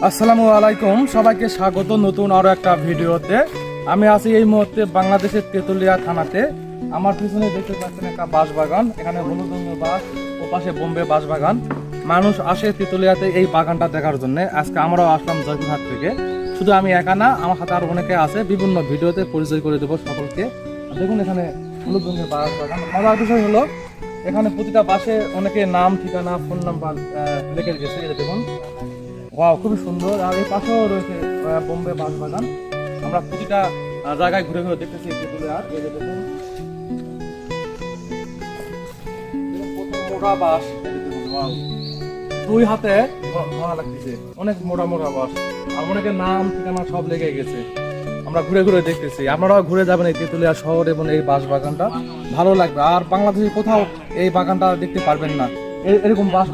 আসসালামু আলাইকুম, সবাইকে স্বাগত নতুন আরো একটা ভিডিওতে। আমি আছি এই মুহূর্তে বাংলাদেশের তেতুলিয়া থানাতে। আমার পিছনে দেখতে পাচ্ছেন একটা বাঁশবাগান, এখানে হলুদ রঙের বাঁশ, ও পাশে বোম্বে বাঁশবাগান। মানুষ আসে তেতুলিয়াতে এই বাগানটা দেখার জন্য। আজকে আমরাও আসলাম জয়পুরহাট থেকে। শুধু আমি একা না, আমার সাথে আরো অনেকে আছে, বিভিন্ন ভিডিওতে পরিচয় করে দেবো সকলকে। দেখুন এখানে হলুদ রঙের বাঁশবাগান। মজার বিষয় হলো এখানে প্রতিটা বাসে অনেকে নাম, ঠিকানা, ফোন নাম্বার লিখে গেছে। এটা দেখুন, ওয়াও, খুবই সুন্দর। আর এই পাশেও রয়েছে বোম্বে বাঁশবাগান। আমরা প্রতিটা জায়গায় ঘুরে ঘুরে দেখতেছি তেতুলিয়ার। এই যে দেখুন, মোটা বাঁশ, ওয়াও, দুই হাতে ধরা লাগতেছে, অনেক মোটা মোটা বাঁশ। আর অনেকের নাম, ঠিকানা সব লেগে গেছে। আমরা ঘুরে ঘুরে দেখতেছি, আপনারাও ঘুরে যাবেন এই তেতুলিয়া শহর এবং এই বাঁশবাগানটা, ভালো লাগবে। আর বাংলাদেশে কোথাও এই বাগানটা দেখতে পারবেন না, এরকম বাঁশ